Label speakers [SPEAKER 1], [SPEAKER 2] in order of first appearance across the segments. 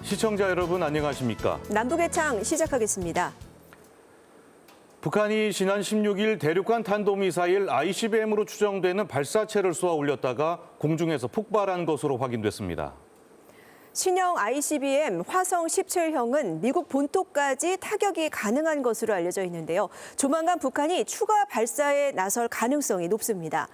[SPEAKER 1] 시청자 여러분 안녕하십니까?
[SPEAKER 2] 남북의 창 시작하겠습니다.
[SPEAKER 1] 북한이 지난 16일 대륙간 탄도미사일 ICBM으로 추정되는 발사체를 쏘아 올렸다가 공중에서 폭발한 것으로 확인됐습니다.
[SPEAKER 2] 신형 ICBM 화성 17형은 미국 본토까지 타격이 가능한 것으로 알려져 있는데요. 조만간 북한이 추가 발사에 나설 가능성이 높습니다.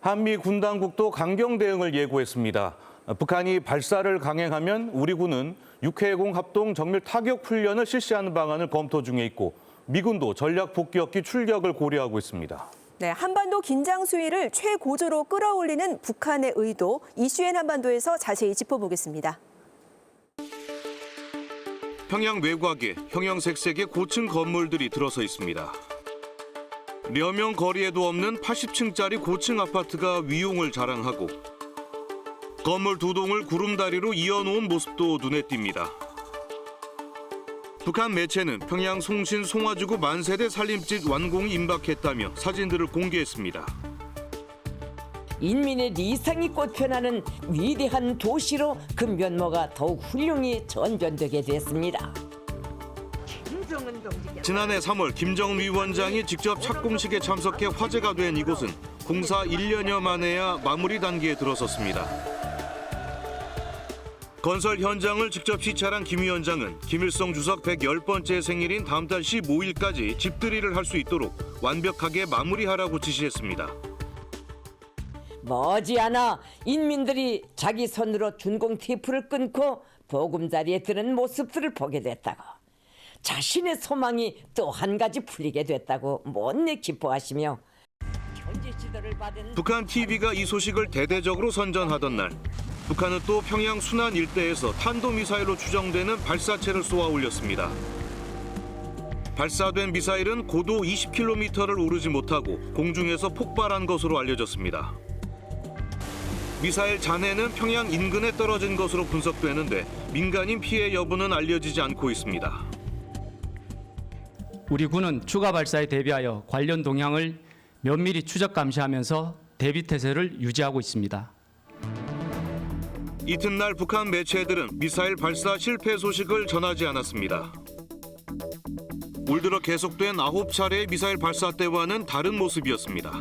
[SPEAKER 1] 한미 군 당국도 강경 대응을 예고했습니다. 북한이 발사를 강행하면 우리 군은 육해공 합동 정밀 타격 훈련을 실시하는 방안을 검토 중에 있고 미군도 전략 복귀역기 출격을 고려하고 있습니다.
[SPEAKER 2] 네, 한반도 긴장 수위를 최고조로 끌어올리는 북한의 의도, 이슈엔 한반도에서 자세히 짚어보겠습니다.
[SPEAKER 1] 평양 외곽에 형형색색의 고층 건물들이 들어서 있습니다. 몇몇 거리에도 없는 80층짜리 고층 아파트가 위용을 자랑하고 건물 두 동을 구름다리로 이어놓은 모습도 눈에 띕니다. 북한 매체는 평양 송신 송화지구 만세대 살림집 완공이 임박했다며 사진들을 공개했습니다.
[SPEAKER 3] 인민의 리상이 꽃펴나는 위대한 도시로 그 면모가 더욱 훌륭히 전변되게 됐습니다.
[SPEAKER 1] 지난해 3월 김정은 위원장이 직접 착공식에 참석해 화제가 된 이곳은 공사 1년여 만에야 마무리 단계에 들어섰습니다. 건설 현장을 직접 시찰한 김 위원장은 김일성 주석 110번째 생일인 다음 달 15일까지 집들이를 할 수 있도록 완벽하게 마무리하라고 지시했습니다.
[SPEAKER 3] 머지않아 인민들이 자기 손으로 준공 테이프를 끊고 보금자리에 드는 모습들을 보게 됐다고, 자신의 소망이 또 한 가지 풀리게 됐다고 못내 기뻐하시며 현지 지도를 받은
[SPEAKER 1] 북한 TV가 이 소식을 대대적으로 선전하던 날, 북한은 또 평양 순안 일대에서 탄도미사일로 추정되는 발사체를 쏘아 올렸습니다. 발사된 미사일은 고도 20km를 오르지 못하고 공중에서 폭발한 것으로 알려졌습니다. 미사일 잔해는 평양 인근에 떨어진 것으로 분석되는데 민간인 피해 여부는 알려지지 않고 있습니다.
[SPEAKER 4] 우리 군은 추가 발사에 대비하여 관련 동향을 면밀히 추적 감시하면서 대비 태세를 유지하고 있습니다.
[SPEAKER 1] 이튿날 북한 매체들은 미사일 발사 실패 소식을 전하지 않았습니다. 올 들어 계속된 9차례의 미사일 발사 때와는 다른 모습이었습니다.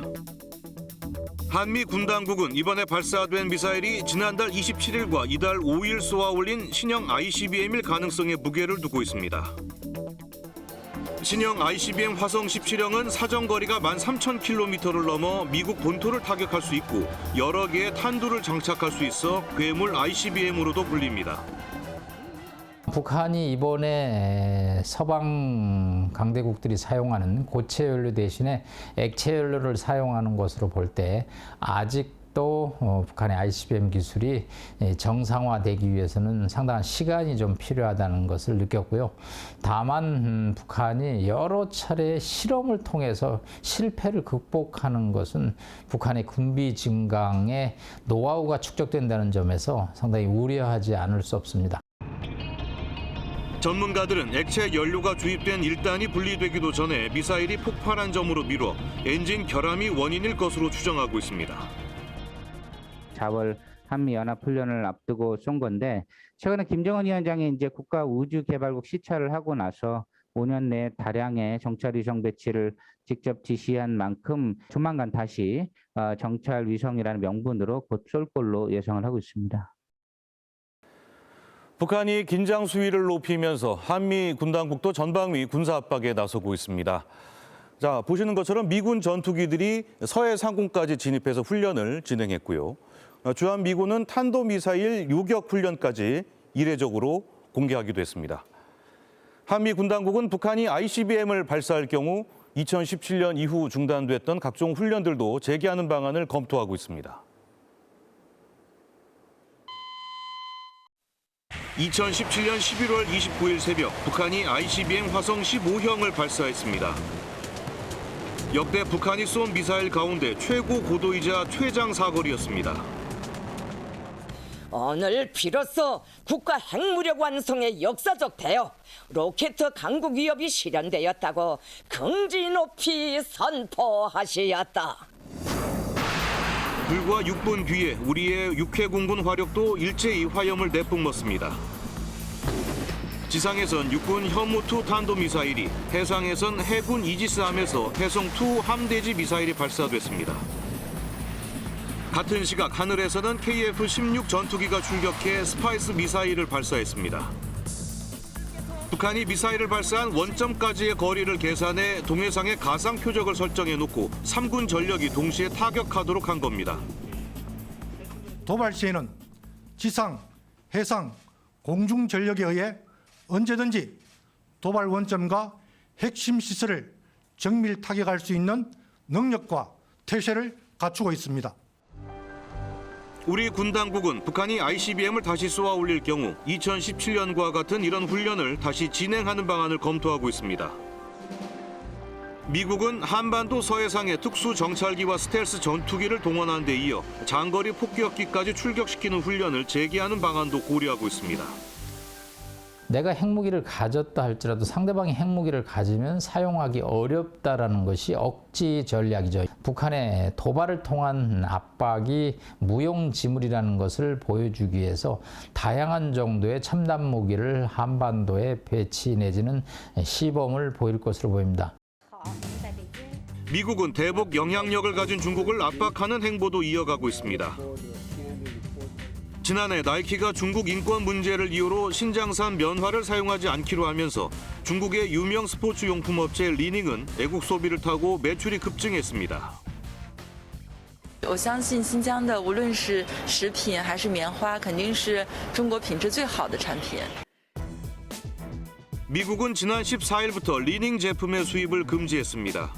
[SPEAKER 1] 한미 군 당국은 이번에 발사된 미사일이 지난달 27일과 이달 5일 쏘아 올린 신형 ICBM일 가능성에 무게를 두고 있습니다. 신형 ICBM 화성 17형은 사정거리가 13,000km를 넘어 미국 본토를 타격할 수 있고 여러 개의 탄두를 장착할 수 있어 괴물 ICBM으로도 불립니다.
[SPEAKER 5] 북한이 이번에 서방 강대국들이 사용하는 고체 연료 대신에 액체 연료를 사용하는 것으로 볼 때 아직도 북한의 ICBM 기술이 정상화되기 위해서는 상당한 시간이 좀 필요하다는 것을 느꼈고요. 다만 북한이 여러 차례 실험을 통해서 실패를 극복하는 것은 북한의 군비 증강의 노하우가 축적된다는 점에서 상당히 우려하지 않을 수 없습니다.
[SPEAKER 1] 전문가들은 액체 연료가 주입된 1단이 분리되기도 전에 미사일이 폭발한 점으로 미뤄 엔진 결함이 원인일 것으로 추정하고 있습니다.
[SPEAKER 6] 4월 한미연합훈련을 앞두고 쏜 건데, 최근에 김정은 위원장이 이제 국가우주개발국 시찰을 하고 나서 5년 내에 다량의 정찰 위성 배치를 직접 지시한 만큼 조만간 다시 정찰 위성이라는 명분으로 곧 쏠 걸로 예상을 하고 있습니다.
[SPEAKER 1] 북한이 긴장 수위를 높이면서 한미 군 당국도 전방위 군사 압박에 나서고 있습니다. 자, 보시는 것처럼 미군 전투기들이 서해 상공까지 진입해서 훈련을 진행했고요. 주한미군은 탄도미사일 요격 훈련까지 이례적으로 공개하기도 했습니다. 한미 군 당국은 북한이 ICBM을 발사할 경우 2017년 이후 중단됐던 각종 훈련들도 재개하는 방안을 검토하고 있습니다. 2017년 11월 29일 새벽 북한이 ICBM 화성 15형을 발사했습니다. 역대 북한이 쏜 미사일 가운데 최고 고도이자 최장 사거리였습니다.
[SPEAKER 3] 오늘 비로소 국가 핵무력 완성의 역사적 대업, 로켓 강국 위협이 실현되었다고 긍지 높이 선포하시었다.
[SPEAKER 1] 불과 6분 뒤에 우리의 육해공군 화력도 일제히 화염을 내뿜었습니다. 지상에선 육군 현무2 탄도미사일이, 해상에선 해군 이지스함에서 해성2 함대지 미사일이 발사됐습니다. 같은 시각 하늘에서는 KF-16 전투기가 출격해 스파이스 미사일을 발사했습니다. 북한이 미사일을 발사한 원점까지의 거리를 계산해 동해상에 가상 표적을 설정해놓고 3군 전력이 동시에 타격하도록 한 겁니다.
[SPEAKER 7] 도발 시에는 지상, 해상, 공중 전력에 의해 언제든지 도발 원점과 핵심 시설을 정밀 타격할 수 있는 능력과 태세를 갖추고 있습니다.
[SPEAKER 1] 우리 군 당국은 북한이 ICBM을 다시 쏘아 올릴 경우 2017년과 같은 이런 훈련을 다시 진행하는 방안을 검토하고 있습니다. 미국은 한반도 서해상에 특수 정찰기와 스텔스 전투기를 동원한 데 이어 장거리 폭격기까지 출격시키는 훈련을 재개하는 방안도 고려하고 있습니다.
[SPEAKER 5] 내가 핵무기를 가졌다 할지라도 상대방이 핵무기를 가지면 사용하기 어렵다라는 것이 억지 전략이죠. 북한의 도발을 통한 압박이 무용지물이라는 것을 보여주기 위해서 다양한 정도의 첨단 무기를 한반도에 배치 내지는 시범을 보일 것으로 보입니다.
[SPEAKER 1] 미국은 대북 영향력을 가진 중국을 압박하는 행보도 이어가고 있습니다. 지난해 나이키가 중국 인권 문제를 이유로 신장산 면화를 사용하지 않기로 하면서 중국의 유명 스포츠 용품 업체 리닝은 애국 소비를 타고 매출이 급증했습니다.
[SPEAKER 8] 我相信新疆的无论是食品还是棉花，肯定是中国品质最好的产品。
[SPEAKER 1] 미국은 지난 14일부터 리닝 제품의 수입을 금지했습니다.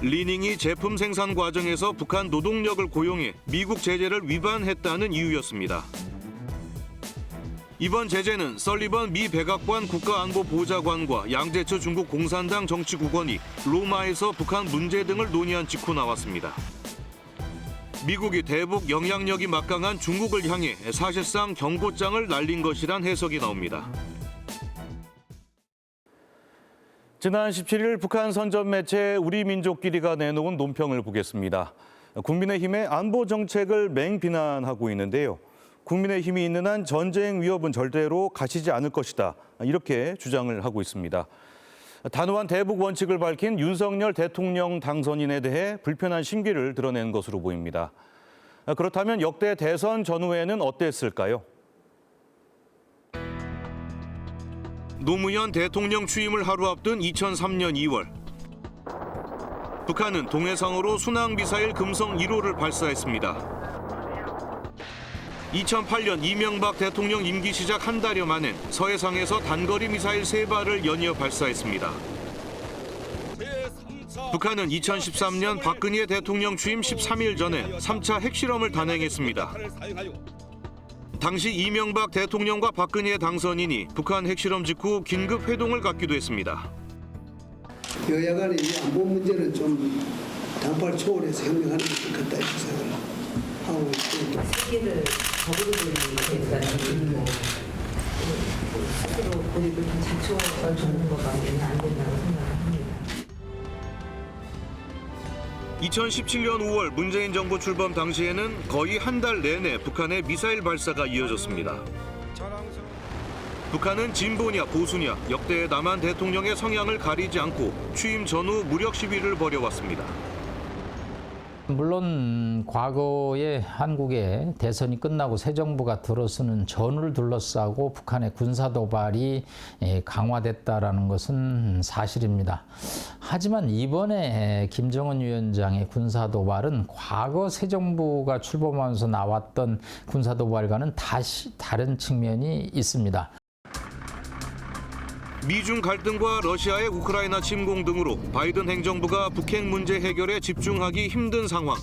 [SPEAKER 1] 리닝이 제품 생산 과정에서 북한 노동력을 고용해 미국 제재를 위반했다는 이유였습니다. 이번 제재는 설리번 미 백악관 국가안보보좌관과 양재처 중국 공산당 정치국원이 로마에서 북한 문제 등을 논의한 직후 나왔습니다. 미국이 대북 영향력이 막강한 중국을 향해 사실상 경고장을 날린 것이란 해석이 나옵니다. 지난 17일 북한 선전 매체 우리 민족끼리가 내놓은 논평을 보겠습니다. 국민의힘의 안보 정책을 맹비난하고 있는데요. 국민의힘이 있는 한 전쟁 위협은 절대로 가시지 않을 것이다. 이렇게 주장을 하고 있습니다. 단호한 대북 원칙을 밝힌 윤석열 대통령 당선인에 대해 불편한 심기를 드러낸 것으로 보입니다. 그렇다면 역대 대선 전후에는 어땠을까요? 노무현 대통령 취임을 하루 앞둔 2003년 2월. 북한은 동해상으로 순항미사일 금성 1호를 발사했습니다. 2008년 이명박 대통령 임기 시작 한 달여 만엔 서해상에서 단거리 미사일 3발을 연이어 발사했습니다. 북한은 2013년 박근혜 대통령 취임 13일 전에 3차 핵실험을 단행했습니다. 당시 이명박 대통령과 박근혜 당선인이 북한 핵실험 직후 긴급 회동을 갖기도 했습니다.
[SPEAKER 9] 여야 간의 이 안보 문제는 좀 단발 초월해서 협력하는 게 좋겠다 이렇게 생각을 하고 있습니다.
[SPEAKER 10] 세계를 적으로 돌리니까 스스로 우리도 좀 자초를 주는 것밖에는 안 된다고 생각합니다.
[SPEAKER 1] 2017년 5월 문재인 정부 출범 당시에는 거의 한 달 내내 북한의 미사일 발사가 이어졌습니다. 북한은 진보냐 보수냐 역대 남한 대통령의 성향을 가리지 않고 취임 전후 무력 시위를 벌여왔습니다.
[SPEAKER 5] 물론 과거에 한국의 대선이 끝나고 새 정부가 들어서는 전후를 둘러싸고 북한의 군사 도발이 강화됐다라는 것은 사실입니다. 하지만 이번에 김정은 위원장의 군사 도발은 과거 새 정부가 출범하면서 나왔던 군사 도발과는 다시 다른 측면이 있습니다.
[SPEAKER 1] 미중 갈등과 러시아의 우크라이나 침공 등으로 바이든 행정부가 북핵 문제 해결에 집중하기 힘든 상황.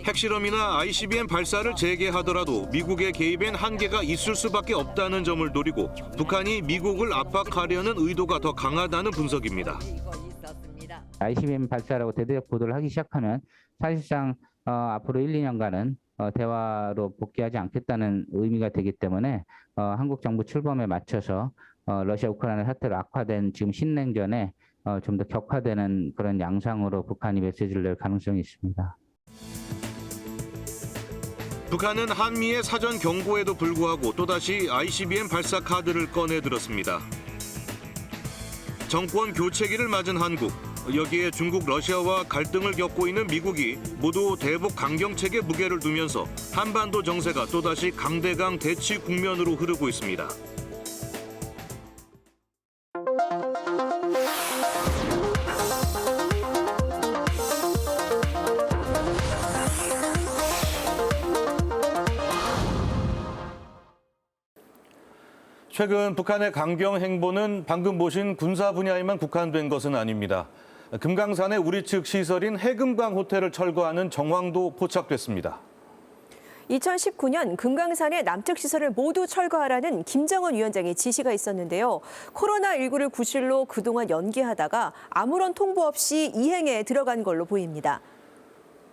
[SPEAKER 1] 핵실험이나 ICBM 발사를 재개하더라도 미국의 개입엔 한계가 있을 수밖에 없다는 점을 노리고 북한이 미국을 압박하려는 의도가 더 강하다는 분석입니다.
[SPEAKER 6] ICBM 발사라고 대대적 보도를 하기 시작하면 사실상 앞으로 1, 2년간은 대화로 복귀하지 않겠다는 의미가 되기 때문에 한국 정부 출범에 맞춰서 러시아 우크라이나 사태로 악화된 지금 신냉전에 좀 더 격화되는 그런 양상으로 북한이 메시지를 낼 가능성이 있습니다.
[SPEAKER 1] 북한은 한미의 사전 경고에도 불구하고 또다시 ICBM 발사 카드를 꺼내들었습니다. 정권 교체기를 맞은 한국, 여기에 중국, 러시아와 갈등을 겪고 있는 미국이 모두 대북 강경책에 무게를 두면서 한반도 정세가 또다시 강대강 대치 국면으로 흐르고 있습니다. 최근 북한의 강경 행보는 방금 보신 군사 분야에만 국한된 것은 아닙니다. 금강산의 우리 측 시설인 해금강 호텔을 철거하는 정황도 포착됐습니다.
[SPEAKER 2] 2019년 금강산의 남측 시설을 모두 철거하라는 김정은 위원장의 지시가 있었는데요. 코로나19를 구실로 그동안 연기하다가 아무런 통보 없이 이행에 들어간 걸로 보입니다.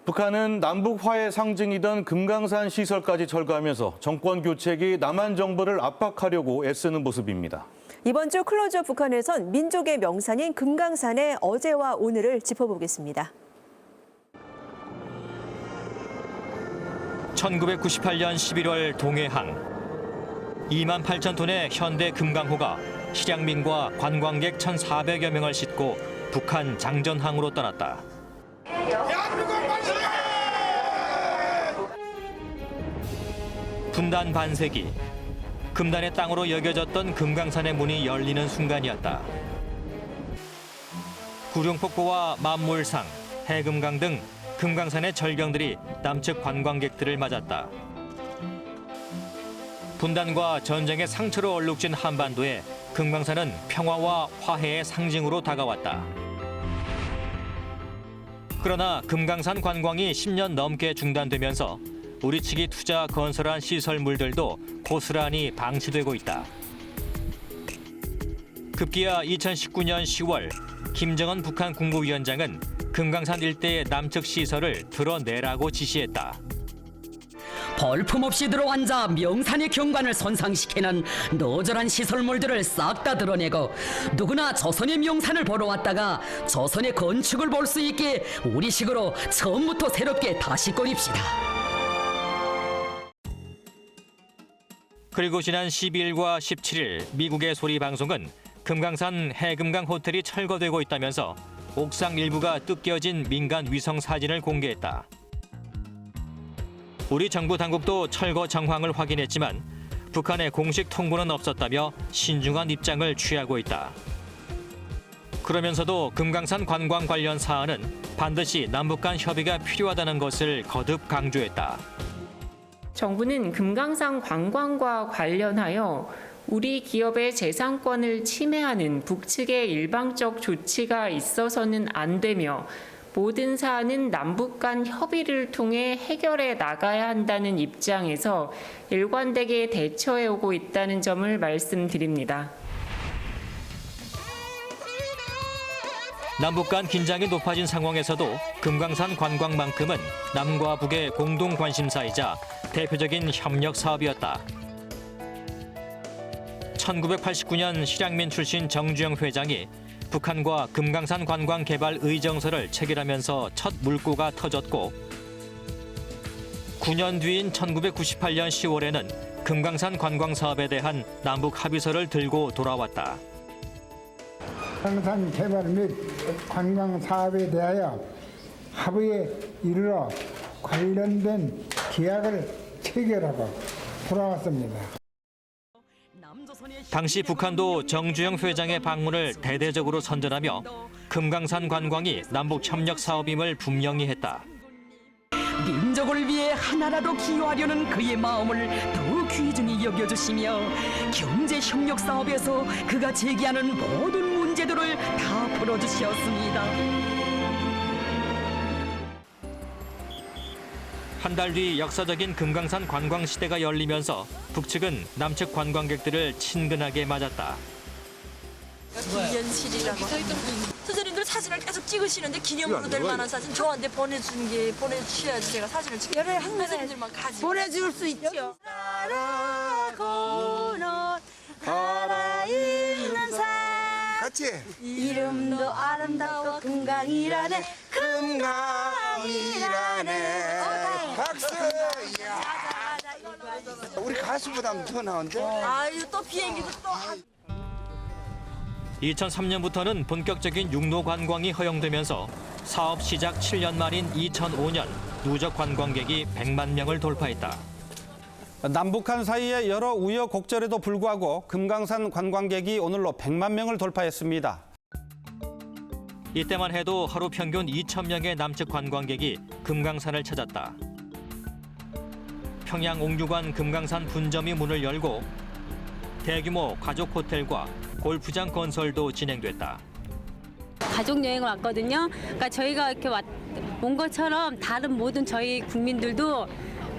[SPEAKER 1] 북한은 남북 화해 상징이던 금강산 시설까지 철거하면서 정권 교체기 남한 정부를 압박하려고 애쓰는 모습입니다.
[SPEAKER 2] 이번 주 클로즈업 북한에선 민족의 명산인 금강산의 어제와 오늘을 짚어보겠습니다.
[SPEAKER 11] 1998년 11월 동해항 2만 8천 톤의 현대 금강호가 실향민과 관광객 1,400여 명을 싣고 북한 장전항으로 떠났다. 분단 반세기, 금단의 땅으로 여겨졌던 금강산의 문이 열리는 순간이었다. 구룡폭포와 만물상, 해금강 등 금강산의 절경들이 남측 관광객들을 맞았다. 분단과 전쟁의 상처로 얼룩진 한반도에 금강산은 평화와 화해의 상징으로 다가왔다. 그러나 금강산 관광이 10년 넘게 중단되면서 우리 측이 투자 건설한 시설물들도 고스란히 방치되고 있다. 급기야 2019년 10월 김정은 북한 국무위원장은 금강산 일대의 남측 시설을 드러내라고 지시했다.
[SPEAKER 12] 볼품없이 들어앉아 명산의 경관을 손상시키는 노절한 시설물들을 싹 다 드러내고 누구나 조선의 명산을 보러 왔다가 조선의 건축을 볼 수 있게 우리식으로 처음부터 새롭게 다시 꾸립시다.
[SPEAKER 11] 그리고 지난 12일과 17일 미국의 소리 방송은 금강산 해금강 호텔이 철거되고 있다면서 옥상 일부가 뜯겨진 민간 위성 사진을 공개했다. 우리 정부 당국도 철거 정황을 확인했지만 북한의 공식 통보는 없었다며 신중한 입장을 취하고 있다. 그러면서도 금강산 관광 관련 사안은 반드시 남북 간 협의가 필요하다는 것을 거듭 강조했다.
[SPEAKER 13] 정부는 금강산 관광과 관련하여 우리 기업의 재산권을 침해하는 북측의 일방적 조치가 있어서는 안 되며 모든 사안은 남북 간 협의를 통해 해결해 나가야 한다는 입장에서 일관되게 대처해 오고 있다는 점을 말씀드립니다.
[SPEAKER 11] 남북 간 긴장이 높아진 상황에서도 금강산 관광만큼은 남과 북의 공동 관심사이자 대표적인 협력 사업이었다. 1989년 실향민 출신 정주영 회장이 북한과 금강산 관광 개발 의정서를 체결하면서 첫 물꼬가 터졌고 9년 뒤인 1998년 10월에는 금강산 관광 사업에 대한 남북 합의서를 들고 돌아왔다.
[SPEAKER 14] 금강산 개발 및 관광 사업에 대하여 합의에 이르러 관련된 계약을 체결하고 돌아왔습니다.
[SPEAKER 11] 당시 북한도 정주영 회장의 방문을 대대적으로 선전하며 금강산 관광이 남북 협력 사업임을 분명히 했다.
[SPEAKER 12] 민족을 위해 하나라도 기여하려는 그의 마음을 더욱 귀중히 여겨주시며 경제 협력 사업에서 그가 제기하는 모든 문제들을 다 풀어주셨습니다.
[SPEAKER 11] 한 달 뒤 역사적인 금강산 관광 시대가 열리면서 북측은 남측 관광객들을 친근하게 맞았다.
[SPEAKER 8] 기념실이라고 선생님들 사진을 계속 찍으시는데 기념으로 될 만한 사진 저한테 보내주셔야지 제가 사진을 찍. 열흘 선생님들만 가지. 보내줄 수 있죠. 살아고는 살아있는 산. 같이. 이름도 아름답고 금강이라네. 금강이라네. 박수.
[SPEAKER 15] 우리 가수보다 더 나은데?
[SPEAKER 8] 아유 또 비행기도 또.
[SPEAKER 11] 2003년부터는 본격적인 육로 관광이 허용되면서 사업 시작 7년 만인 2005년 누적 관광객이 100만 명을 돌파했다.
[SPEAKER 16] 남북한 사이에 여러 우여곡절에도 불구하고 금강산 관광객이 오늘로 100만 명을 돌파했습니다.
[SPEAKER 11] 이때만 해도 하루 평균 2,000명의 남측 관광객이 금강산을 찾았다. 평양 옥류관 금강산 분점이 문을 열고 대규모 가족 호텔과 골프장 건설도 진행됐다.
[SPEAKER 17] 가족 여행을 왔거든요. 그러니까 저희가 이렇게 온 것처럼 다른 모든 저희 국민들도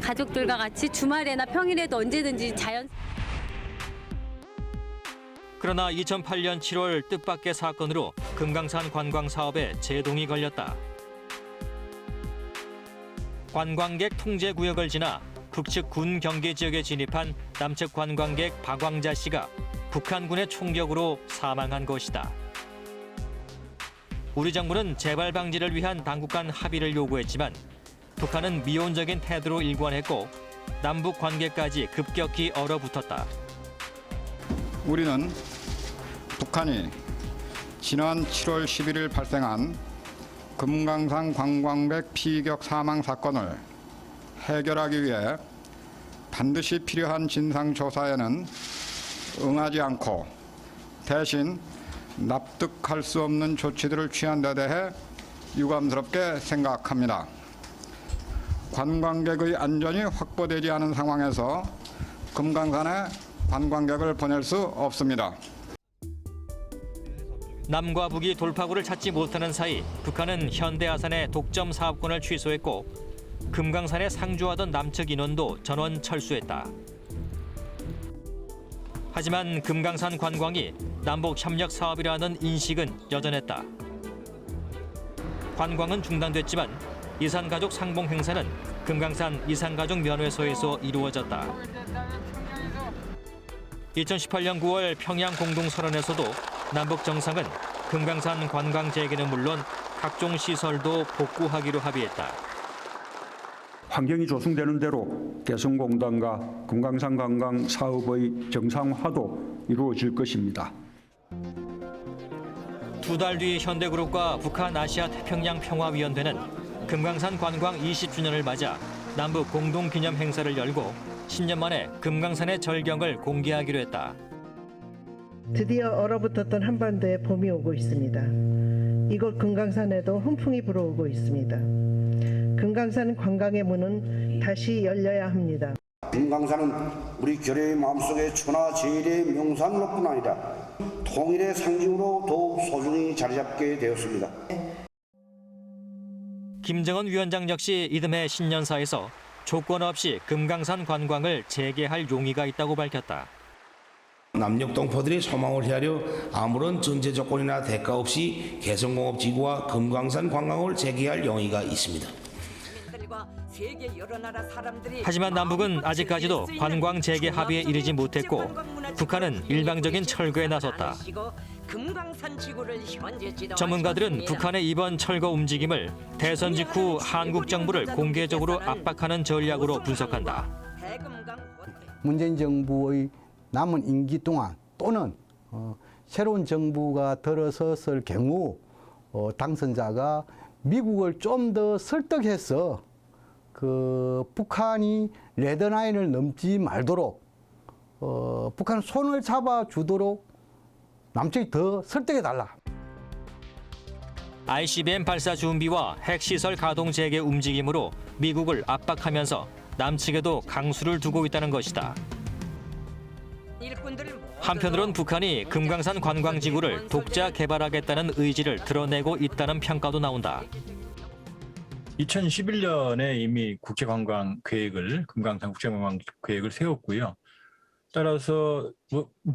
[SPEAKER 17] 가족들과 같이 주말에나 평일에도 언제든지
[SPEAKER 11] 그러나 2008년 7월 뜻밖의 사건으로 금강산 관광 사업에 제동이 걸렸다. 관광객 통제 구역을 지나 북측 군 경계 지역에 진입한 남측 관광객 박광자 씨가 북한군의 총격으로 사망한 것이다. 우리 정부는 재발 방지를 위한 당국 간 합의를 요구했지만 북한은 미온적인 태도로 일관했고 남북 관계까지 급격히 얼어붙었다.
[SPEAKER 18] 우리는 북한이 지난 7월 11일 발생한 금강산 관광객 피격 사망 사건을 해결하기 위해 반드시 필요한 진상조사에는 응하지 않고 대신 납득할 수 없는 조치들을 취한 데 대해 유감스럽게 생각합니다. 관광객의 안전이 확보되지 않은 상황에서 금강산에 관광객을 보낼 수 없습니다.
[SPEAKER 11] 남과 북이 돌파구를 찾지 못하는 사이 북한은 현대아산의 독점 사업권을 취소했고 금강산에 상주하던 남측 인원도 전원 철수했다. 하지만 금강산 관광이 남북 협력 사업이라는 인식은 여전했다. 관광은 중단됐지만 이산가족 상봉 행사는 금강산 이산가족 면회소에서 이루어졌다. 2018년 9월 평양 공동선언에서도 남북 정상은 금강산 관광 재개는 물론 각종 시설도 복구하기로 합의했다.
[SPEAKER 19] 환경이 조성되는 대로 개성공단과 금강산 관광 사업의 정상화도 이루어질 것입니다.
[SPEAKER 11] 2달 뒤 현대그룹과 북한 아시아 태평양 평화위원회는 금강산 관광 20주년을 맞아 남북 공동기념 행사를 열고 10년 만에 금강산의 절경을 공개하기로 했다.
[SPEAKER 20] 드디어 얼어붙었던 한반도에 봄이 오고 있습니다. 이곳 금강산에도 훈풍이 불어오고 있습니다. 금강산 관광의 문은 다시 열려야 합니다.
[SPEAKER 21] 금강산은 우리 교례의 마음속에 천하제일의 명산뿐 아니라 통일의 상징으로 더욱 소중히 자리잡게 되었습니다.
[SPEAKER 11] 김정은 위원장 역시 이듬해 신년사에서 조건 없이 금강산 관광을 재개할 용의가 있다고 밝혔다.
[SPEAKER 22] 남녘동포들이 소망을 헤아려 아무런 전제 조건이나 대가 없이 개성공업지구와 금강산 관광을 재개할 용의가 있습니다.
[SPEAKER 11] 하지만 남북은 아직까지도 관광 재개 합의에 이르지 못했고 북한은 일방적인 철거에 나섰다. 전문가들은 북한의 이번 철거 움직임을 대선 직후 한국 정부를 공개적으로 압박하는 전략으로 분석한다.
[SPEAKER 23] 문재인 정부의 남은 임기 동안 또는 새로운 정부가 들어섰을 경우 당선자가 미국을 좀 더 설득해서 북한이 레드라인을 넘지 말도록 북한 손을 잡아주도록 남측이 더 설득해달라.
[SPEAKER 11] ICBM 발사 준비와 핵시설 가동 재개 움직임으로 미국을 압박하면서 남측에도 강수를 두고 있다는 것이다. 한편으론 북한이 금강산 관광지구를 독자 개발하겠다는 의지를 드러내고 있다는 평가도 나온다.
[SPEAKER 24] 2011년에 이미 국제관광계획을 금강산 국제관광계획을 세웠고요. 따라서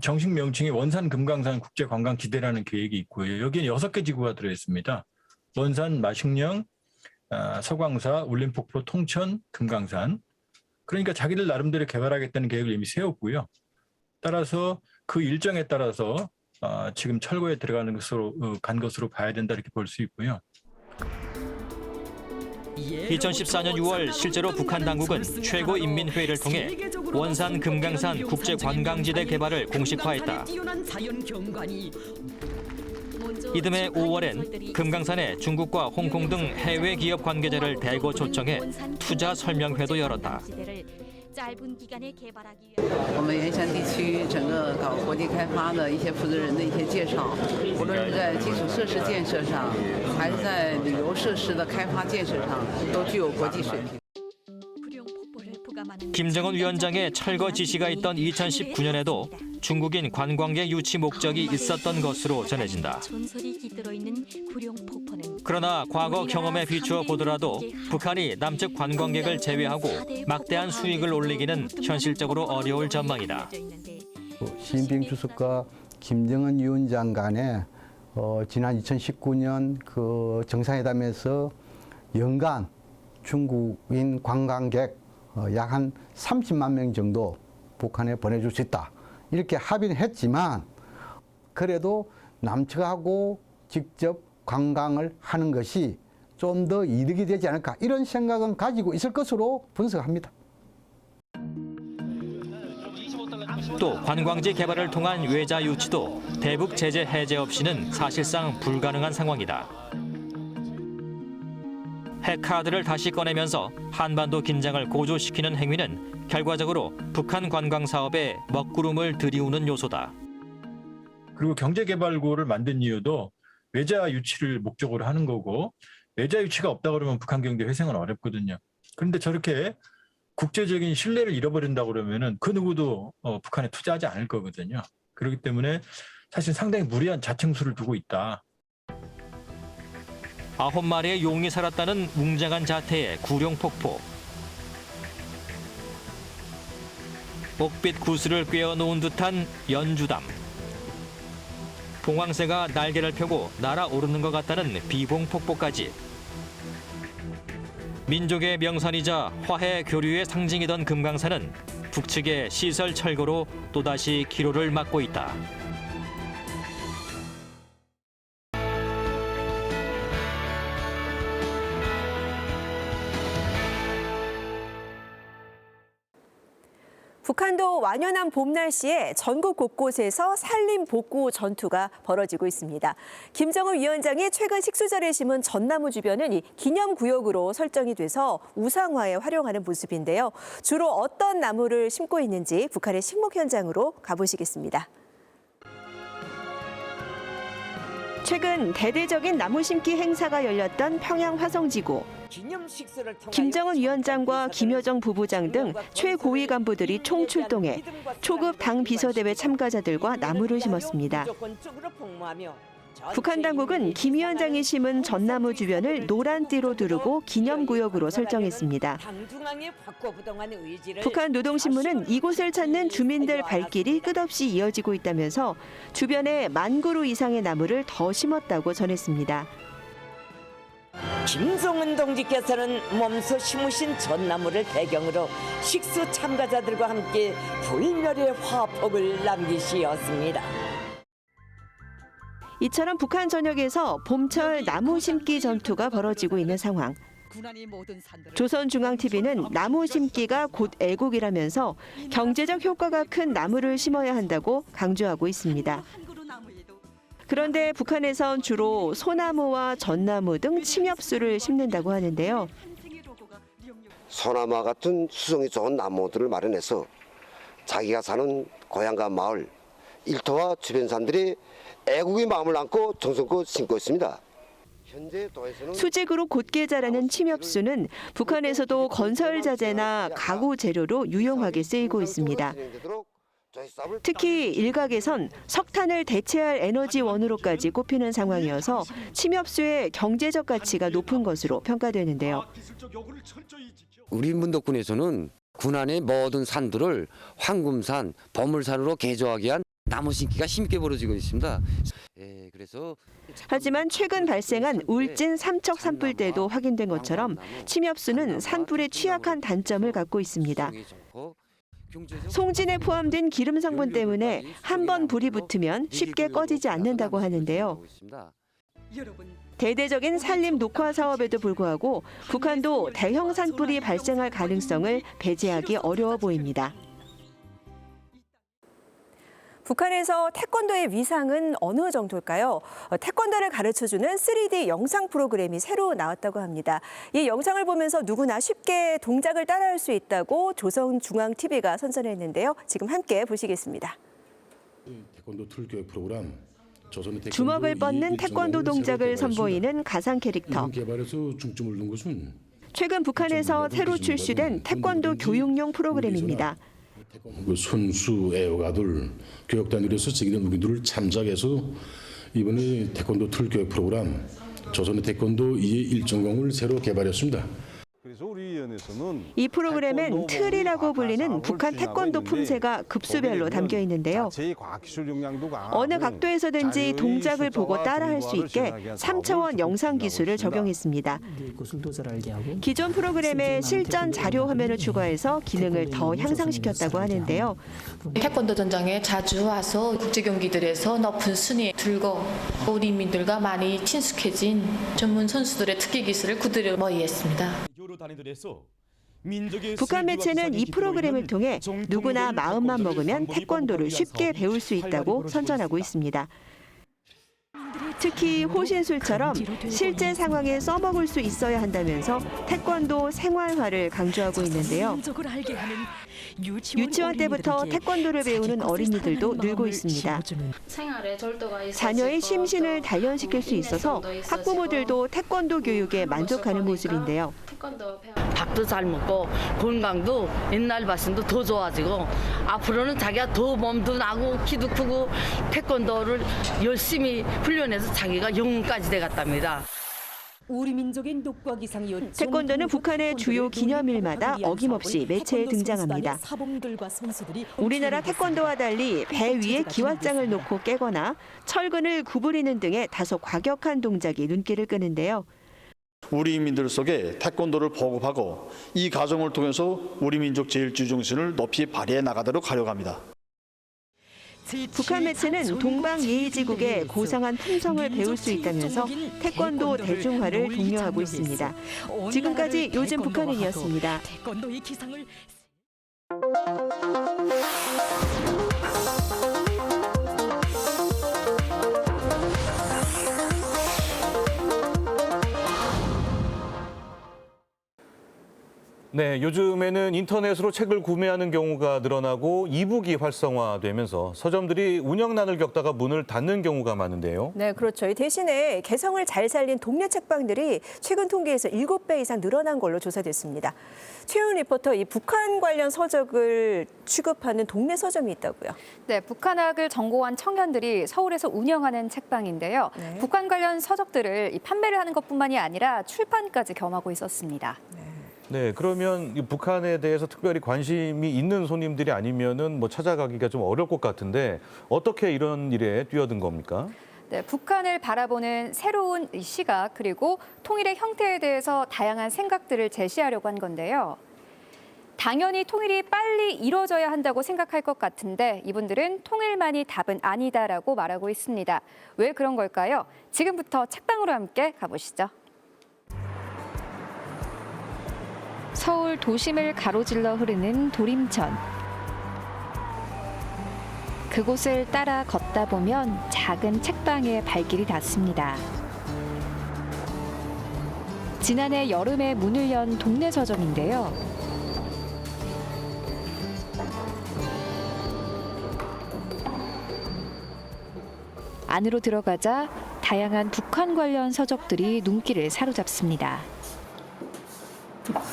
[SPEAKER 24] 정식 명칭이 원산 금강산 국제관광지대라는 계획이 있고요. 여기에 6개 지구가 들어있습니다. 원산, 마식령, 서광사, 울림폭포, 통천, 금강산. 그러니까 자기들 나름대로 개발하겠다는 계획을 이미 세웠고요. 따라서 그 일정에 따라서 지금 철거에 들어가는 간 것으로 봐야 된다 이렇게 볼 수 있고요.
[SPEAKER 11] 2014년 6월 실제로 북한 당국은 최고인민회의를 통해 원산 금강산 국제관광지대 개발을 공식화했다. 이듬해 5월엔 금강산에 중국과 홍콩 등 해외 기업 관계자를 대거 초청해 투자 설명회도 열었다.
[SPEAKER 10] 我们沿山地区整个搞国际开发的一些负责人的一些介绍，无论是在基础设施建设上，还是在旅游设施的开发建设上，都具有国际水平。
[SPEAKER 11] 김정은 위원장의 철거 지시가 있던 2019년에도 중국인 관광객 유치 목적이 있었던 것으로 전해진다. 그러나 과거 경험에 비추어 보더라도 북한이 남측 관광객을 제외하고 막대한 수익을 올리기는 현실적으로 어려울 전망이다.
[SPEAKER 23] 시진핑 주석과 김정은 위원장 간에 지난 2019년 그 정상회담에서 연간 중국인 관광객 약 한 30만 명 정도 북한에 보내줄 수 있다. 이렇게 합의는 했지만 그래도 남측하고 직접 관광을 하는 것이 좀 더 이득이 되지 않을까 이런 생각은 가지고 있을 것으로 분석합니다.
[SPEAKER 11] 또 관광지 개발을 통한 외자 유치도 대북 제재 해제 없이는 사실상 불가능한 상황이다. 핵카드를 다시 꺼내면서 한반도 긴장을 고조시키는 행위는 결과적으로 북한 관광 사업에 먹구름을 들이우는 요소다.
[SPEAKER 24] 그리고 경제개발구를 만든 이유도 외자 유치를 목적으로 하는 거고 외자 유치가 없다 그러면 북한 경제 회생은 어렵거든요. 그런데 저렇게 국제적인 신뢰를 잃어버린다 그러면은 그 누구도 북한에 투자하지 않을 거거든요. 그렇기 때문에 사실 상당히 무리한 자충수를 두고 있다.
[SPEAKER 11] 9마리의 용이 살았다는 웅장한 자태의 구룡폭포. 옥빛 구슬을 꿰어놓은 듯한 연주담. 봉황새가 날개를 펴고 날아오르는 것 같다는 비봉폭포까지. 민족의 명산이자 화해 교류의 상징이던 금강산은 북측의 시설 철거로 또다시 기로를 막고 있다.
[SPEAKER 2] 북한도 완연한 봄 날씨에 전국 곳곳에서 산림 복구 전투가 벌어지고 있습니다. 김정은 위원장이 최근 식수자를 심은 전나무 주변은 이 기념구역으로 설정이 돼서 우상화에 활용하는 모습인데요. 주로 어떤 나무를 심고 있는지 북한의 식목 현장으로 가보시겠습니다. 최근 대대적인 나무 심기 행사가 열렸던 평양 화성지구. 김정은 위원장과 김여정 부부장 등 최고위 간부들이 총출동해 초급 당 비서대회 참가자들과 나무를 심었습니다. 북한 당국은 김 위원장이 심은 전나무 주변을 노란띠로 두르고 기념구역으로 설정했습니다. 북한 노동신문은 이곳을 찾는 주민들 발길이 끝없이 이어지고 있다면서 주변에 10,000그루 이상의 나무를 더 심었다고 전했습니다.
[SPEAKER 3] 김정은 동지께서는 몸소 심으신 전나무를 배경으로 식수 참가자들과 함께 불멸의 화폭을 남기시었습니다.
[SPEAKER 2] 이처럼 북한 전역에서 봄철 나무 심기 전투가 벌어지고 있는 상황. 조선중앙TV는 나무 심기가 곧 애국이라면서 경제적 효과가 큰 나무를 심어야 한다고 강조하고 있습니다. 그런데 북한에선 주로 소나무와 전나무 등 침엽수를 심는다고 하는데요.
[SPEAKER 21] 소나무와 같은 수성이 좋은 나무들을 마련해서 자기가 사는 고향과 마을, 일터와 주변 사람들이 애국의 마음을 안고 정성껏 심고 있습니다.
[SPEAKER 2] 수직으로 곧게 자라는 침엽수는 북한에서도 건설 자재나 가구 재료로 유용하게 쓰이고 있습니다. 특히 일각에선 석탄을 대체할 에너지원으로까지 꼽히는 상황이어서 침엽수의 경제적 가치가 높은 것으로 평가되는데요.
[SPEAKER 4] 우리 문덕군에서는 군안의 모든 산들을 황금산, 보물산으로 개조하기 위한 나무 심기가 힘있게 벌어지고 있습니다.
[SPEAKER 2] 하지만 최근 발생한 울진 삼척 산불 때도 확인된 것처럼 침엽수는 산불에 취약한 단점을 갖고 있습니다. 송진에 포함된 기름 성분 때문에 한 번 불이 붙으면 쉽게 꺼지지 않는다고 하는데요. 대대적인 산림 녹화 사업에도 불구하고 북한도 대형 산불이 발생할 가능성을 배제하기 어려워 보입니다. 북한에서 태권도의 위상은 어느 정도일까요? 태권도를 가르쳐주는 3D 영상 프로그램이 새로 나왔다고 합니다. 이 영상을 보면서 누구나 쉽게 동작을 따라할 수 있다고 조선중앙TV가 선전했는데요. 지금 함께 보시겠습니다.
[SPEAKER 5] 태권도 툴 교육 프로그램
[SPEAKER 2] 주먹을 뻗는 태권도 동작을 선보이는 가상 캐릭터.
[SPEAKER 5] 개발에서 중점을 둔 것은
[SPEAKER 2] 최근 북한에서 새로 출시된 태권도 교육용 프로그램입니다.
[SPEAKER 5] 그 선수 애호가들 교육단위로서 직위된 무기들을 참작해서 이번에 태권도 툴 교육 프로그램 조선의 태권도 2의 1.0을 새로 개발했습니다.
[SPEAKER 6] 그래서 우리 위원회에서는
[SPEAKER 2] 이 프로그램엔 틀이라고 불리는 북한 태권도 품새가 급수별로 담겨 있는데요. 어느 각도에서든지 동작을 보고 따라할 수 있게 3차원 영상 기술을 적용했습니다. 기존 프로그램에 실전 자료 화면을 추가해서 기능을 더 향상시켰다고 하는데요.
[SPEAKER 7] 태권도 전장에 자주 와서 국제경기들에서 높은 순위 들고 우리 인민들과 많이 친숙해진 전문 선수들의 특기 기술을 그대로 모의했습니다.
[SPEAKER 2] 북한 매체는 이 프로그램을 통해 누구나 마음만 먹으면 태권도를 쉽게 배울 수 있다고 선전하고 있습니다. 특히 호신술처럼 실제 상황에 써먹을 수 있어야 한다면서 태권도 생활화를 강조하고 있는데요. 유치원 때부터 태권도를 배우는 어린이들도 늘고 있습니다. 자녀의 심신을 단련시킬 수 있어서 학부모들도 태권도 교육에 만족하는 모습인데요.
[SPEAKER 9] 밥도 잘 먹고 건강도 옛날 발신도 더 좋아지고 앞으로는 자기가 더 몸도 나고 키도 크고 태권도를 열심히 훈련해서 자기가 영웅까지 돼갔답니다.
[SPEAKER 25] 우리 민족의 녹과 기상이요.
[SPEAKER 2] 태권도는 북한의 주요 기념일마다 어김없이 매체에 등장합니다. 우리나라 태권도와 달리 배 위에 기왓장을 놓고 깨거나 철근을 구부리는 등의 다소 과격한 동작이 눈길을 끄는데요.
[SPEAKER 6] 우리 인민들 속에 태권도를 보급하고 이 과정을 통해서 우리 민족 제일주의 정신을 높이 발휘해 나가도록 하려고 합니다.
[SPEAKER 2] 북한 매체는 동방예의지국의 고상한 품성을 배울 수 있다면서 태권도 대중화를 독려하고 있습니다. 지금까지 요즘 북한인이었습니다.
[SPEAKER 1] 네, 요즘에는 인터넷으로 책을 구매하는 경우가 늘어나고 이북이 활성화되면서 서점들이 운영난을 겪다가 문을 닫는 경우가 많은데요.
[SPEAKER 2] 네, 그렇죠. 대신에 개성을 잘 살린 동네 책방들이 최근 통계에서 7배 이상 늘어난 걸로 조사됐습니다. 최은 리포터, 이 북한 관련 서적을 취급하는 동네 서점이 있다고요?
[SPEAKER 26] 네, 북한학을 전공한 청년들이 서울에서 운영하는 책방인데요.
[SPEAKER 2] 네.
[SPEAKER 26] 북한 관련 서적들을 판매를 하는 것뿐만이 아니라 출판까지 겸하고 있었습니다.
[SPEAKER 1] 네, 그러면 이 북한에 대해서 특별히 관심이 있는 손님들이 아니면은 뭐 찾아가기가 좀 어려울 것 같은데 어떻게 이런 일에 뛰어든 겁니까?
[SPEAKER 26] 네, 북한을 바라보는 새로운 시각 그리고 통일의 형태에 대해서 다양한 생각들을 제시하려고 한 건데요. 당연히 통일이 빨리 이루어져야 한다고 생각할 것 같은데 이분들은 통일만이 답은 아니다라고 말하고 있습니다. 왜 그런 걸까요? 지금부터 책방으로 함께 가보시죠. 서울 도심을 가로질러 흐르는 도림천. 그곳을 따라 걷다 보면 작은 책방에 발길이 닿습니다. 지난해 여름에 문을 연 동네 서점인데요. 안으로 들어가자 다양한 북한 관련 서적들이 눈길을 사로잡습니다.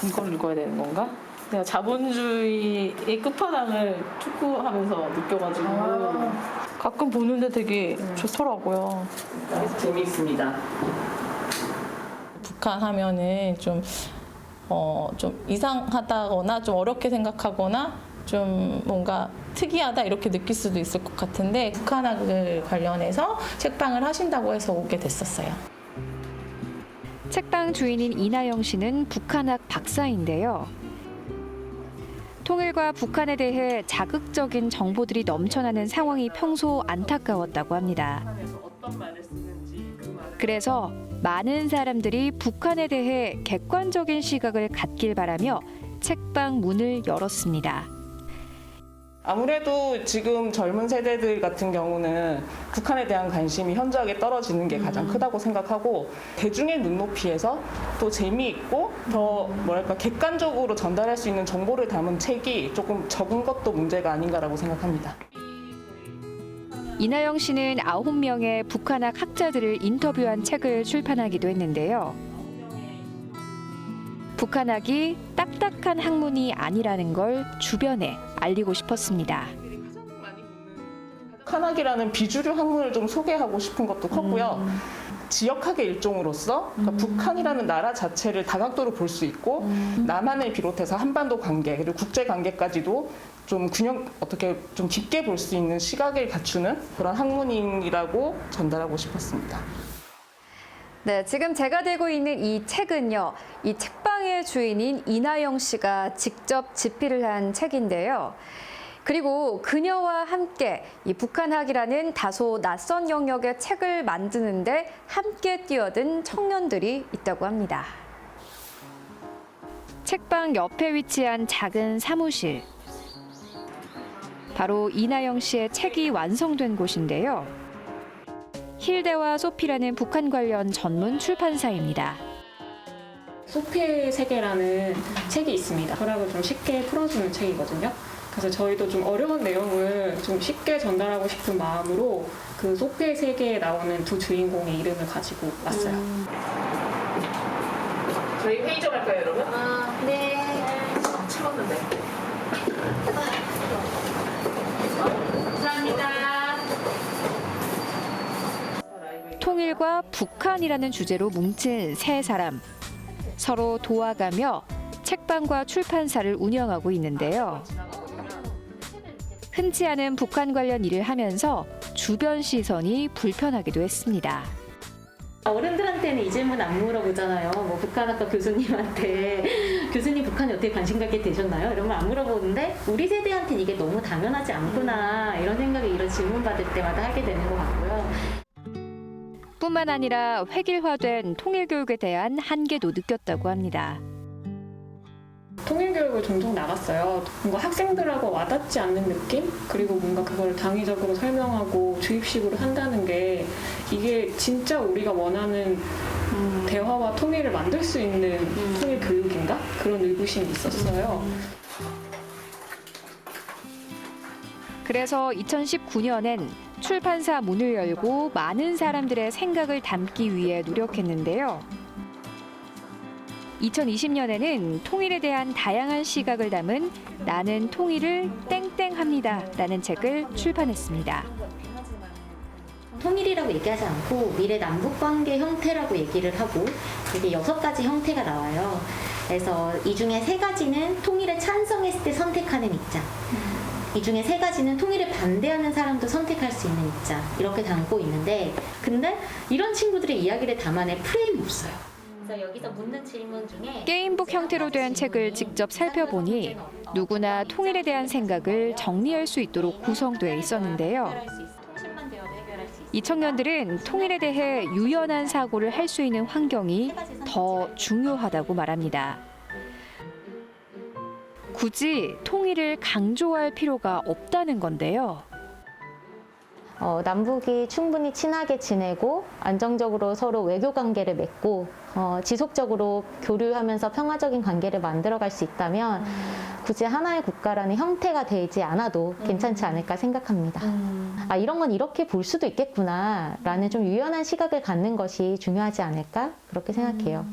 [SPEAKER 27] 이걸 읽어야 되는 건가? 내가 자본주의의 끝판왕을 축구하면서 느껴가지고 가끔 보는데 되게 좋더라고요. 재미있습니다. 북한 하면은 좀 이상하다거나 좀 어렵게 생각하거나 좀 뭔가 특이하다 이렇게 느낄 수도 있을 것 같은데 북한학을 관련해서 책방을 하신다고 해서 오게 됐었어요.
[SPEAKER 26] 책방 주인인 이나영 씨는 북한학 박사인데요. 통일과 북한에 대해 자극적인 정보들이 넘쳐나는 상황이 평소 안타까웠다고 합니다. 그래서 많은 사람들이 북한에 대해 객관적인 시각을 갖길 바라며 책방 문을 열었습니다.
[SPEAKER 27] 아무래도 지금 젊은 세대들 같은 경우는 북한에 대한 관심이 현저하게 떨어지는 게 가장 크다고 생각하고 대중의 눈높이에서 또 재미있고 더 뭐랄까 객관적으로 전달할 수 있는 정보를 담은 책이 조금 적은 것도 문제가 아닌가라고 생각합니다.
[SPEAKER 26] 이나영 씨는 9명의 북한학 학자들을 인터뷰한 책을 출판하기도 했는데요. 북한학이 딱딱한 학문이 아니라는 걸 주변에 알리고 싶었습니다.
[SPEAKER 27] 북한학이라는 비주류 학문을 좀 소개하고 싶은 것도 컸고요. 지역학의 일종으로서 그러니까 북한이라는 나라 자체를 다각도로 볼 수 있고 남한을 비롯해서 한반도 관계 그리고 국제 관계까지도 좀 어떻게 좀 깊게 볼 수 있는 시각을 갖추는 그런 학문이라고 전달하고 싶었습니다.
[SPEAKER 26] 네, 지금 제가 들고 있는 이 책은요. 이 책방의 주인인 이나영 씨가 직접 집필을 한 책인데요. 그리고 그녀와 함께 이 북한학이라는 다소 낯선 영역의 책을 만드는데 함께 뛰어든 청년들이 있다고 합니다. 책방 옆에 위치한 작은 사무실. 바로 이나영 씨의 책이 완성된 곳인데요. 힐데와 소피라는 북한 관련 전문 출판사입니다.
[SPEAKER 8] 소피의 세계라는 책이 있습니다. 철학을 좀 쉽게 풀어주는 책이거든요. 그래서 저희도 좀 어려운 내용을 좀 쉽게 전달하고 싶은 마음으로 그 소피의 세계에 나오는 두 주인공의 이름을 가지고 왔어요.
[SPEAKER 27] 저희 회의 좀 할까요, 여러분?
[SPEAKER 8] 네.
[SPEAKER 27] 참았는데.
[SPEAKER 8] 감사합니다.
[SPEAKER 26] 통일과 북한이라는 주제로 뭉친 세 사람. 서로 도와가며 책방과 출판사를 운영하고 있는데요. 흔치 않은 북한 관련 일을 하면서 주변 시선이 불편하기도 했습니다.
[SPEAKER 12] 어른들한테는 이 질문 안 물어보잖아요. 뭐 북한학과 교수님한테 교수님 북한에 어떻게 관심 갖게 되셨나요? 이런 걸 안 물어보는데 우리 세대한테는 이게 너무 당연하지 않구나 이런 생각이 이런 질문 받을 때마다 하게 되는 것 같고요.
[SPEAKER 26] 뿐만 아니라 획일화된 통일교육에 대한 한계도 느꼈다고 합니다.
[SPEAKER 8] 통일교육을 종종 나갔어요. 뭔가 학생들하고 와닿지 않는 느낌? 그리고 뭔가 그걸 당위적으로 설명하고 주입식으로 한다는 게 이게 진짜 우리가 원하는 대화와 통일을 만들 수 있는 통일교육인가? 그런 의구심이 있었어요.
[SPEAKER 26] 그래서 2019년엔 출판사 문을 열고 많은 사람들의 생각을 담기 위해 노력했는데요. 2020년에는 통일에 대한 다양한 시각을 담은 나는 통일을 땡땡합니다 라는 책을 출판했습니다.
[SPEAKER 12] 통일이라고 얘기하지 않고 미래 남북관계 형태라고 얘기를 하고 이게 6가지 형태가 나와요. 그래서 이 중에 3가지는 통일을 찬성했을 때 선택하는 입장. 이 중에 3가지는 통일을 반대하는 사람도 선택할 수 있는 입장. 이렇게 담고 있는데 근데 이런 친구들의 이야기를 담아낼 프레임이 없어요. 그래서 여기서 묻는 질문 중에
[SPEAKER 26] 게임북 형태로 된 책을 직접 살펴보니 누구나 통일에 대한 생각을 정리할 수 있도록 구성되어 있었는데요. 이 청년들은 통일에 대해 유연한 사고를 할 수 있는 환경이 더 중요하다고 말합니다. 굳이 통일을 강조할 필요가 없다는 건데요.
[SPEAKER 12] 남북이 충분히 친하게 지내고 안정적으로 서로 외교 관계를 맺고 지속적으로 교류하면서 평화적인 관계를 만들어갈 수 있다면 굳이 하나의 국가라는 형태가 되지 않아도 괜찮지 않을까 생각합니다. 이런 건 이렇게 볼 수도 있겠구나라는 좀 유연한 시각을 갖는 것이 중요하지 않을까 그렇게 생각해요.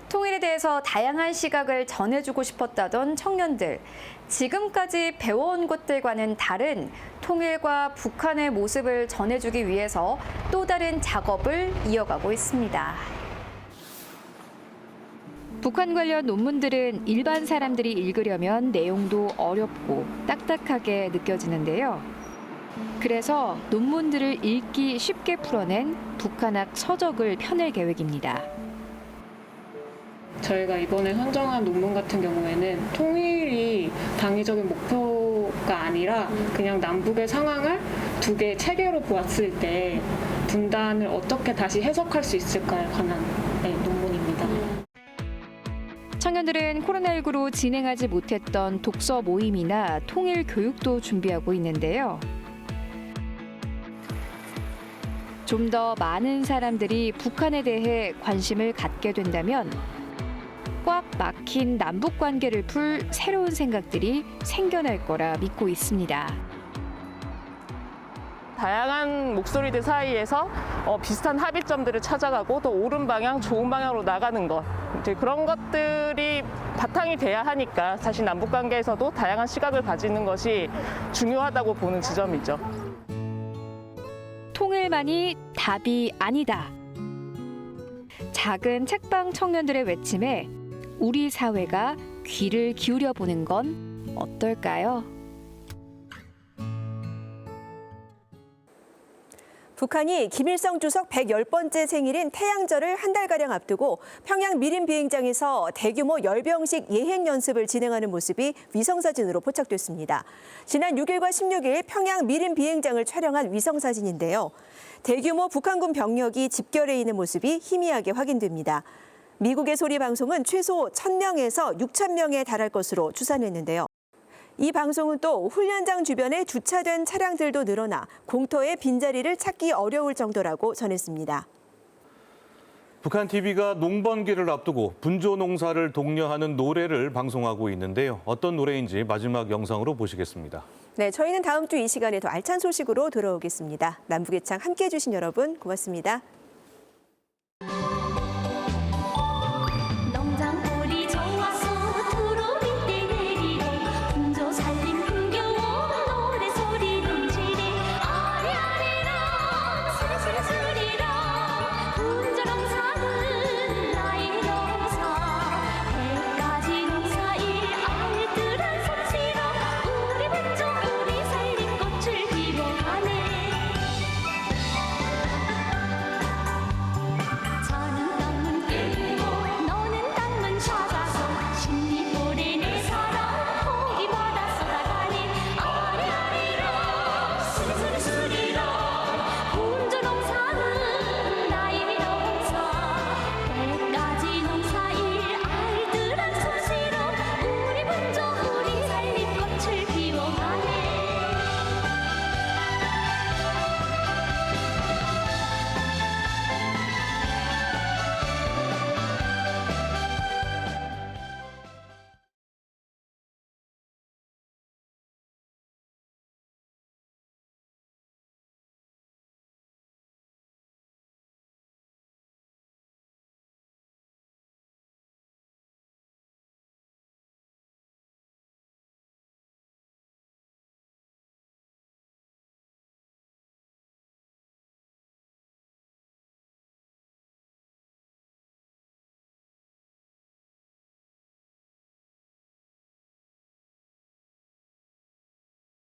[SPEAKER 26] 통일에 대해서 다양한 시각을 전해주고 싶었다던 청년들. 지금까지 배워온 것들과는 다른 통일과 북한의 모습을 전해주기 위해서 또 다른 작업을 이어가고 있습니다. 북한 관련 논문들은 일반 사람들이 읽으려면 내용도 어렵고 딱딱하게 느껴지는데요. 그래서 논문들을 읽기 쉽게 풀어낸 북한학 서적을 펴낼 계획입니다.
[SPEAKER 8] 저희가 이번에 선정한 논문 같은 경우에는 통일이 당위적인 목표가 아니라 그냥 남북의 상황을 두 개의 체계로 보았을 때 분단을 어떻게 다시 해석할 수 있을까에 관한 논문입니다.
[SPEAKER 26] 청년들은 코로나19로 진행하지 못했던 독서 모임이나 통일 교육도 준비하고 있는데요. 좀 더 많은 사람들이 북한에 대해 관심을 갖게 된다면 꽉 막힌 남북 관계를 풀 새로운 생각들이 생겨날 거라 믿고 있습니다.
[SPEAKER 27] 다양한 목소리들 사이에서 비슷한 합의점들을 찾아가고 또 옳은 방향, 좋은 방향으로 나가는 것, 이제 그런 것들이 바탕이 돼야 하니까 사실 남북 관계에서도 다양한 시각을 가지는 것이 중요하다고 보는 지점이죠.
[SPEAKER 26] 통일만이 답이 아니다. 작은 책방 청년들의 외침에 우리 사회가 귀를 기울여 보는 건 어떨까요?
[SPEAKER 2] 북한이 김일성 주석 110번째 생일인 태양절을 한 달가량 앞두고 평양 미림 비행장에서 대규모 열병식 예행 연습을 진행하는 모습이 위성사진으로 포착됐습니다. 지난 6일과 16일 평양 미림 비행장을 촬영한 위성사진인데요. 대규모 북한군 병력이 집결해 있는 모습이 희미하게 확인됩니다. 미국의 소리 방송은 최소 1,000명에서 6,000명에 달할 것으로 추산했는데요. 이 방송은 또 훈련장 주변에 주차된 차량들도 늘어나 공터의 빈자리를 찾기 어려울 정도라고 전했습니다.
[SPEAKER 1] 북한 TV가 농번기를 앞두고 분조 농사를 독려하는 노래를 방송하고 있는데요. 어떤 노래인지 마지막 영상으로 보시겠습니다.
[SPEAKER 2] 네, 저희는 다음 주 이 시간에 더 알찬 소식으로 돌아오겠습니다. 남북의 창 함께해 주신 여러분 고맙습니다.